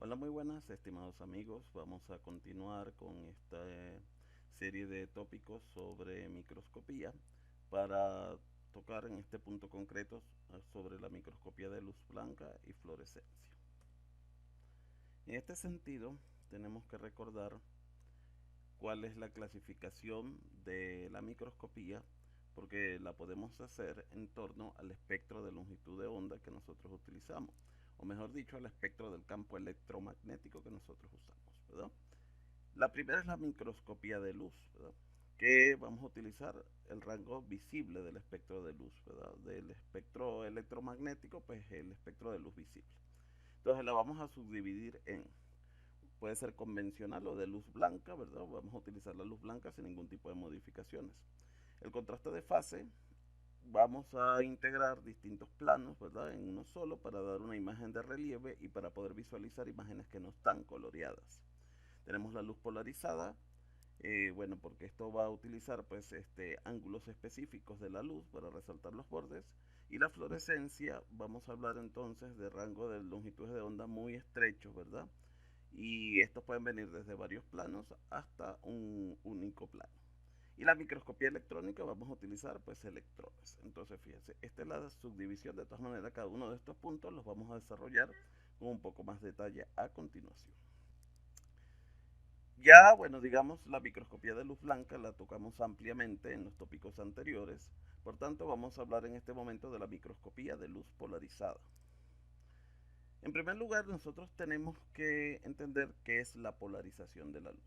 Hola, muy buenas, estimados amigos. Vamos a continuar con esta serie de tópicos sobre microscopía para tocar en este punto concreto sobre la microscopía de luz blanca y fluorescencia. En este sentido, tenemos que recordar cuál es la clasificación de la microscopía, porque la podemos hacer en torno al espectro de longitud de onda que nosotros utilizamos, o mejor dicho, al espectro del campo electromagnético que nosotros usamos, ¿verdad? La primera es la microscopía de luz, ¿verdad? Que vamos a utilizar el rango visible del espectro de luz, ¿verdad? Del espectro electromagnético, pues el espectro de luz visible. Entonces la vamos a subdividir en, puede ser convencional o de luz blanca, ¿verdad? Vamos a utilizar la luz blanca sin ningún tipo de modificaciones. El contraste de fase, vamos a integrar distintos planos, ¿verdad? En uno solo para dar una imagen de relieve y para poder visualizar imágenes que no están coloreadas. Tenemos la luz polarizada, bueno, porque esto va a utilizar pues ángulos específicos de la luz para resaltar los bordes. Y la fluorescencia, vamos a hablar entonces de rango de longitudes de onda muy estrechos, ¿verdad? Y estos pueden venir desde varios planos hasta un único plano. Y la microscopía electrónica vamos a utilizar pues electrones. Entonces fíjense, esta es la subdivisión. De todas maneras, cada uno de estos puntos los vamos a desarrollar con un poco más de detalle a continuación. Ya, bueno, digamos, la microscopía de luz blanca la tocamos ampliamente en los tópicos anteriores. Por tanto, vamos a hablar en este momento de la microscopía de luz polarizada. En primer lugar, nosotros tenemos que entender qué es la polarización de la luz.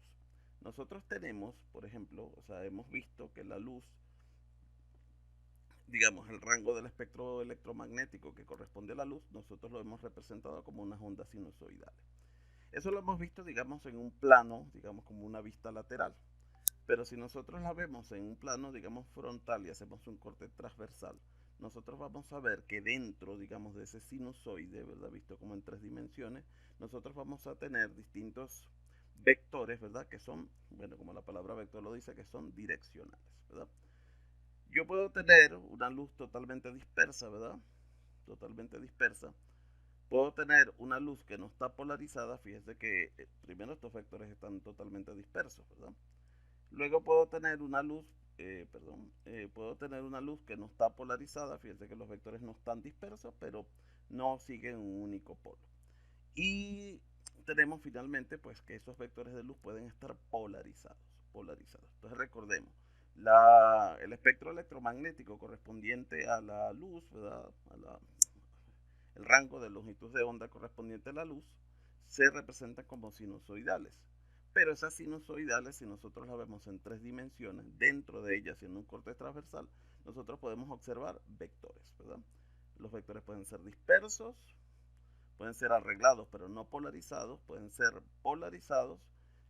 Nosotros tenemos, por ejemplo, o sea, hemos visto que la luz, digamos, el rango del espectro electromagnético que corresponde a la luz, nosotros lo hemos representado como unas ondas sinusoidales. Eso lo hemos visto, digamos, en un plano, digamos, como una vista lateral. Pero si nosotros la vemos en un plano, digamos, frontal y hacemos un corte transversal, nosotros vamos a ver que dentro, digamos, de ese sinusoide, ¿verdad? Visto como en tres dimensiones, nosotros vamos a tener distintos vectores, ¿verdad? Que son, bueno, como la palabra vector lo dice, que son direccionales, ¿verdad? Yo puedo tener una luz totalmente dispersa, ¿verdad? Totalmente dispersa. Puedo tener una luz que no está polarizada, fíjese que primero estos vectores están totalmente dispersos, ¿verdad? Luego puedo tener una luz, puedo tener una luz que no está polarizada, fíjense que los vectores no están dispersos, pero no siguen un único polo. Y tenemos finalmente pues que esos vectores de luz pueden estar polarizados. Entonces recordemos, el espectro electromagnético correspondiente a la luz, ¿verdad? El rango de longitud de onda correspondiente a la luz se representa como sinusoidales. Pero esas sinusoidales, si nosotros las vemos en tres dimensiones, dentro de ellas, en un corte transversal, nosotros podemos observar vectores, ¿verdad? Los vectores pueden ser dispersos, pueden ser arreglados pero no polarizados, pueden ser polarizados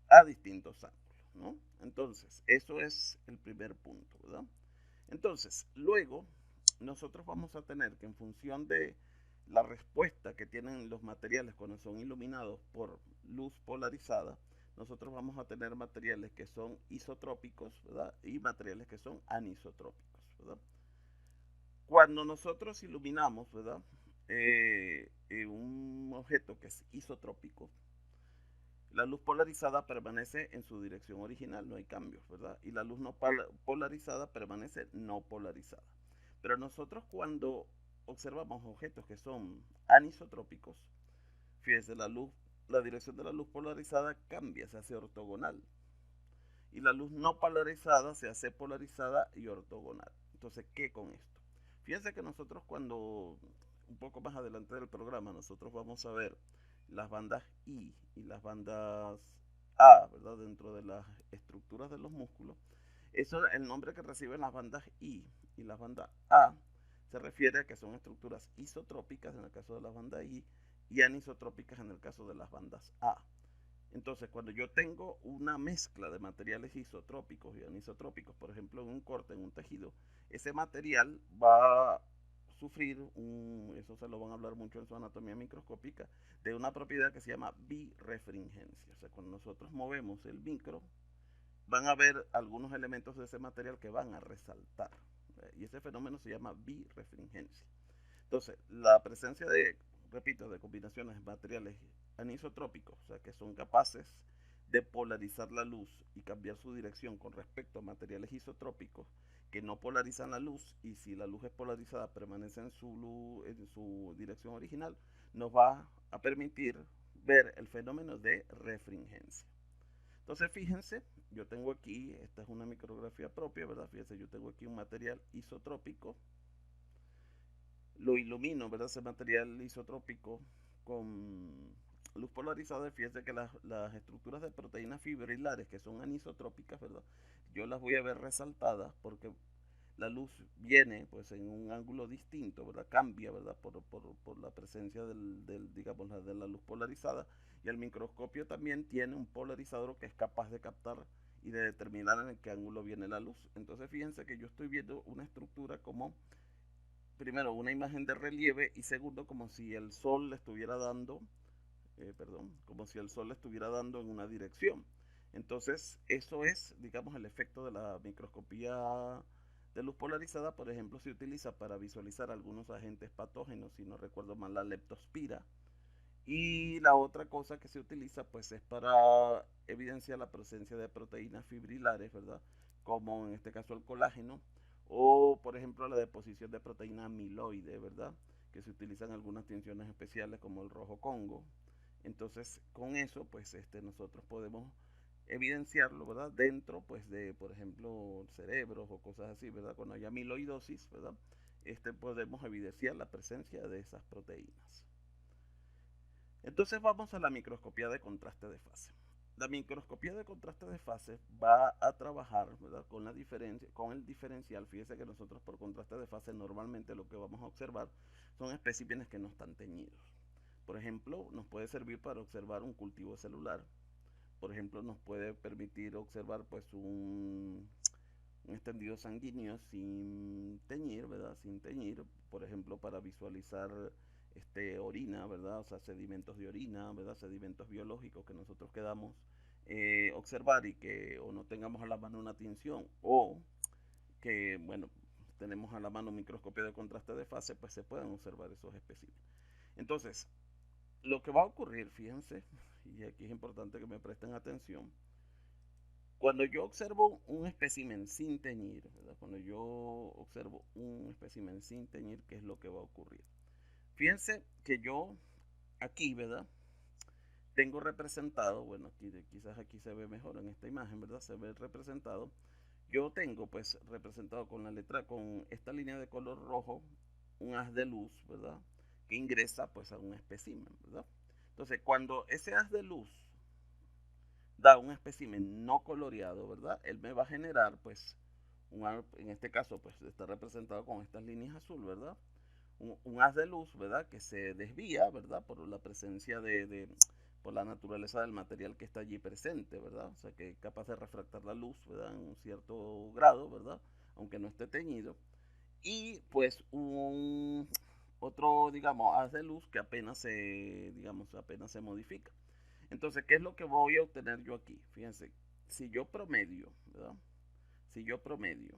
a distintos ángulos, ¿no? Entonces, eso es el primer punto, ¿verdad? Entonces, luego, nosotros vamos a tener que en función de la respuesta que tienen los materiales cuando son iluminados por luz polarizada, nosotros vamos a tener materiales que son isotrópicos, ¿verdad? Y materiales que son anisotrópicos, ¿verdad? Cuando nosotros iluminamos, ¿verdad? Un objeto que es isotrópico, la luz polarizada permanece en su dirección original, no hay cambios, ¿verdad? Y la luz no polarizada permanece no polarizada. Pero nosotros cuando observamos objetos que son anisotrópicos, fíjese, la dirección de la luz polarizada cambia, se hace ortogonal. Y la luz no polarizada se hace polarizada y ortogonal. Entonces, ¿qué con esto? Fíjense que nosotros cuando, un poco más adelante del programa, nosotros vamos a ver las bandas I y las bandas A, ¿verdad? Dentro de las estructuras de los músculos. Eso, el nombre que reciben las bandas I y las bandas A se refiere a que son estructuras isotrópicas en el caso de las bandas I y anisotrópicas en el caso de las bandas A. Entonces, cuando yo tengo una mezcla de materiales isotrópicos y anisotrópicos, por ejemplo, en un corte, en un tejido, ese material va a sufrir eso se lo van a hablar mucho en su anatomía microscópica, de una propiedad que se llama birefringencia. O sea, cuando nosotros movemos el micro, van a ver algunos elementos de ese material que van a resaltar. Y ese fenómeno se llama birefringencia. Entonces, la presencia de, repito, de combinaciones de materiales anisotrópicos, o sea, que son capaces de polarizar la luz y cambiar su dirección con respecto a materiales isotrópicos que no polarizan la luz, y si la luz es polarizada permanece en su dirección original, nos va a permitir ver el fenómeno de refringencia. Entonces fíjense, yo tengo aquí, esta es una micrografía propia, ¿verdad? Fíjense, yo tengo aquí un material isotrópico, lo ilumino, ¿verdad? Ese material isotrópico con luz polarizada. Fíjense que las estructuras de proteínas fibrilares que son anisotrópicas, ¿verdad? Yo las voy a ver resaltadas porque la luz viene pues en un ángulo distinto, ¿verdad? Cambia, ¿verdad? Por la presencia digamos, de la luz polarizada. Y el microscopio también tiene un polarizador que es capaz de captar y de determinar en qué ángulo viene la luz. Entonces fíjense que yo estoy viendo una estructura como, primero, una imagen de relieve, y segundo, como si el sol le estuviera dando, como si el sol le estuviera dando en una dirección. Entonces, eso es, digamos, el efecto de la microscopía de luz polarizada. Por ejemplo, se utiliza para visualizar algunos agentes patógenos, si no recuerdo mal, la leptospira. Y la otra cosa que se utiliza, pues, es para evidenciar la presencia de proteínas fibrilares, ¿verdad? Como en este caso el colágeno, o por ejemplo la deposición de proteína amiloide, ¿verdad? Que se utilizan algunas tinciones especiales como el rojo Congo. Entonces, con eso, pues, nosotros podemos evidenciarlo, ¿verdad? Dentro, pues, de, por ejemplo, cerebros o cosas así, ¿verdad? Cuando hay amiloidosis, ¿verdad? Podemos evidenciar la presencia de esas proteínas. Entonces vamos a la microscopía de contraste de fase. La microscopía de contraste de fase va a trabajar, ¿verdad? Con la diferencia, con el diferencial. Fíjese que nosotros por contraste de fase normalmente lo que vamos a observar son especímenes que no están teñidos. Por ejemplo, nos puede servir para observar un cultivo celular. Por ejemplo, nos puede permitir observar pues un extendido sanguíneo sin teñir, ¿verdad? Sin teñir, por ejemplo, para visualizar orina, ¿verdad? O sea, sedimentos de orina, ¿verdad? Sedimentos biológicos que nosotros quedamos observar y que o no tengamos a la mano una tinción, o que, bueno, tenemos a la mano un microscopio de contraste de fase, pues se pueden observar esos especímenes. Entonces, lo que va a ocurrir, fíjense, y aquí es importante que me presten atención, cuando yo observo un espécimen sin teñir, ¿verdad? Cuando yo observo un espécimen sin teñir, ¿qué es lo que va a ocurrir? Fíjense que yo aquí, ¿verdad? Tengo representado, bueno, quizás aquí se ve mejor en esta imagen, ¿verdad? Se ve representado. Yo tengo pues representado con la letra, con esta línea de color rojo, un haz de luz, ¿verdad? Que ingresa pues a un espécimen, ¿verdad? Entonces, cuando ese haz de luz da un espécimen no coloreado, ¿verdad? Él me va a generar, pues, en este caso, pues, está representado con estas líneas azul, ¿verdad? Un haz de luz, ¿verdad? Que se desvía, ¿verdad? Por la presencia por la naturaleza del material que está allí presente, ¿verdad? O sea, que es capaz de refractar la luz, ¿verdad? En un cierto grado, ¿verdad? Aunque no esté teñido. Y, pues, otro, digamos, haz de luz que apenas se modifica. Entonces, ¿qué es lo que voy a obtener yo aquí? Fíjense, si yo promedio, ¿verdad? Si yo promedio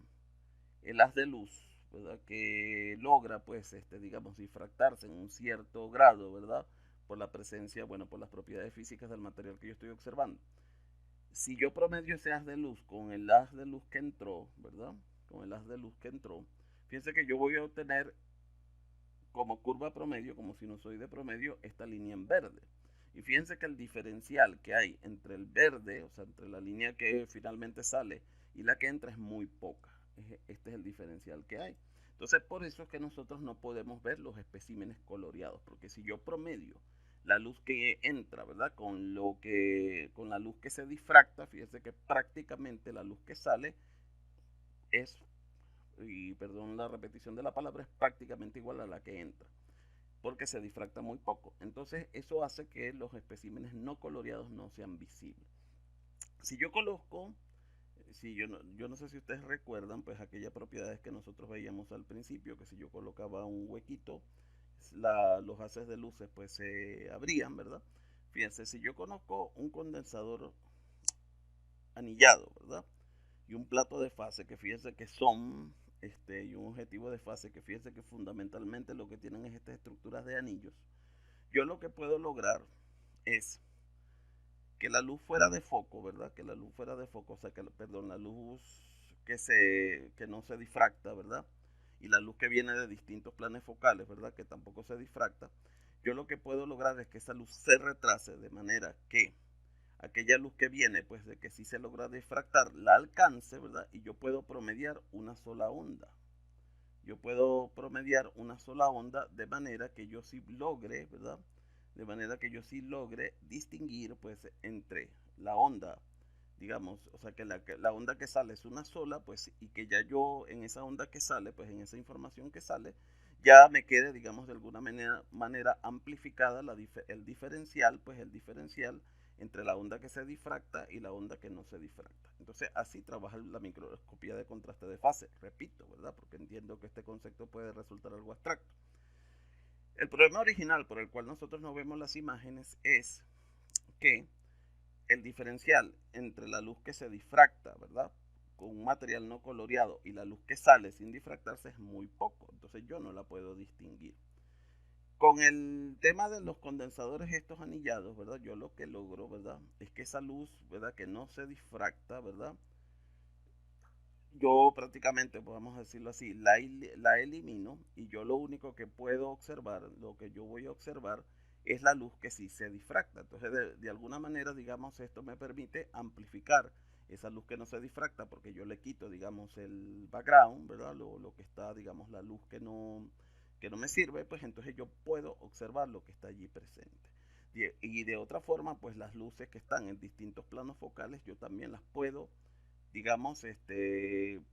el haz de luz, ¿verdad? Que logra, pues, digamos, difractarse en un cierto grado, ¿verdad? Por la presencia, bueno, por las propiedades físicas del material que yo estoy observando. Si yo promedio ese haz de luz con el haz de luz que entró, ¿verdad? Con el haz de luz que entró, fíjense que yo voy a obtener como curva promedio, como sinusoide promedio, esta línea en verde. Y fíjense que el diferencial que hay entre el verde, o sea, entre la línea que finalmente sale y la que entra es muy poca. Este es el diferencial que hay. Entonces, por eso es que nosotros no podemos ver los especímenes coloreados, porque si yo promedio la luz que entra, ¿verdad? Con la luz que se difracta, fíjense que prácticamente la luz que sale es, y perdón la repetición de la palabra, es prácticamente igual a la que entra, porque se difracta muy poco. Entonces eso hace que los especímenes no coloreados no sean visibles. Si yo coloco, si yo no sé si ustedes recuerdan, pues aquellas propiedades que nosotros veíamos al principio, que si yo colocaba un huequito, los haces de luces pues se abrían, ¿verdad? Fíjense, si yo conozco un condensador anillado, ¿verdad? Y un plato de fase, que fíjense que son, y un objetivo de fase, que fíjense que fundamentalmente lo que tienen es estas estructuras de anillos. Yo lo que puedo lograr es que la luz fuera de foco, ¿verdad? Que la luz fuera de foco, o sea, perdón, la luz que no se difracta, ¿verdad? Y la luz que viene de distintos planes focales, ¿verdad? Que tampoco se difracta. Yo lo que puedo lograr es que esa luz se retrase de manera que aquella luz que viene, pues de que sí se logra difractar, la alcance, ¿verdad? Y yo puedo promediar una sola onda. Yo puedo promediar una sola onda de manera que yo sí logre, ¿verdad? De manera que yo sí logre distinguir, pues, entre la onda, digamos, o sea, que la onda que sale es una sola, pues, y que ya yo en esa onda que sale, pues, en esa información que sale, ya me quede, digamos, de alguna manera amplificada el diferencial, pues, el diferencial entre la onda que se difracta y la onda que no se difracta. Entonces, así trabaja la microscopía de contraste de fase, repito, ¿verdad? Porque entiendo que este concepto puede resultar algo abstracto. El problema original por el cual nosotros no vemos las imágenes es que el diferencial entre la luz que se difracta, ¿verdad? Con un material no coloreado y la luz que sale sin difractarse es muy poco, entonces yo no la puedo distinguir. Con el tema de los condensadores estos anillados, ¿verdad? Yo lo que logro, ¿verdad? Es que esa luz, ¿verdad? Que no se difracta, ¿verdad? Yo prácticamente, podemos decirlo así, la elimino y yo lo único que puedo observar, lo que yo voy a observar es la luz que sí se difracta. Entonces, de alguna manera, digamos, esto me permite amplificar esa luz que no se difracta porque yo le quito, digamos, el background, ¿verdad? Lo que está, digamos, la luz que no me sirve, pues entonces yo puedo observar lo que está allí presente. Y de otra forma, pues las luces que están en distintos planos focales, yo también las puedo, digamos,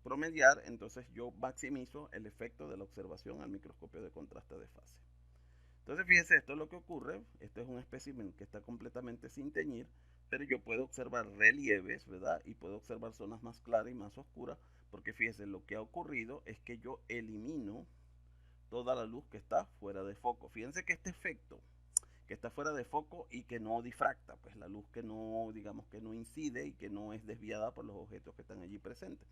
promediar, entonces yo maximizo el efecto de la observación al microscopio de contraste de fase. Entonces fíjese, esto es lo que ocurre, este es un espécimen que está completamente sin teñir, pero yo puedo observar relieves, ¿verdad? Y puedo observar zonas más claras y más oscuras, porque fíjese, lo que ha ocurrido es que yo elimino toda la luz que está fuera de foco. Fíjense que este efecto que está fuera de foco y que no difracta, pues la luz que no, digamos, que no incide y que no es desviada por los objetos que están allí presentes.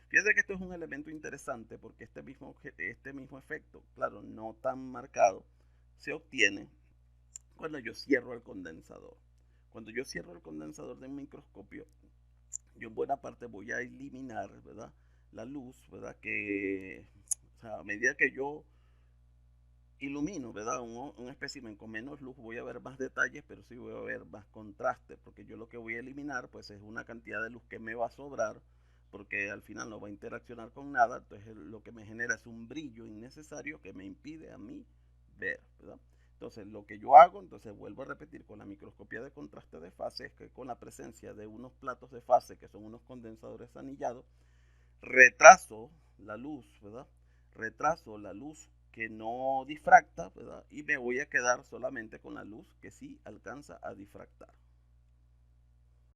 Fíjense que esto es un elemento interesante porque este mismo efecto, claro, no tan marcado, se obtiene cuando yo cierro el condensador. Cuando yo cierro el condensador del microscopio, yo en buena parte voy a eliminar, ¿verdad? La luz, ¿verdad? Que, o sea, a medida que yo ilumino, ¿verdad? Un espécimen con menos luz, voy a ver más detalles, pero sí voy a ver más contraste, porque yo lo que voy a eliminar, pues es una cantidad de luz que me va a sobrar, porque al final no va a interaccionar con nada, entonces lo que me genera es un brillo innecesario que me impide a mí ver, ¿verdad? Entonces lo que yo hago, entonces vuelvo a repetir con la microscopía de contraste de fase, es que con la presencia de unos platos de fase, que son unos condensadores anillados, retraso la luz, ¿verdad? Retraso la luz que no difracta, ¿verdad? Y me voy a quedar solamente con la luz que sí alcanza a difractar.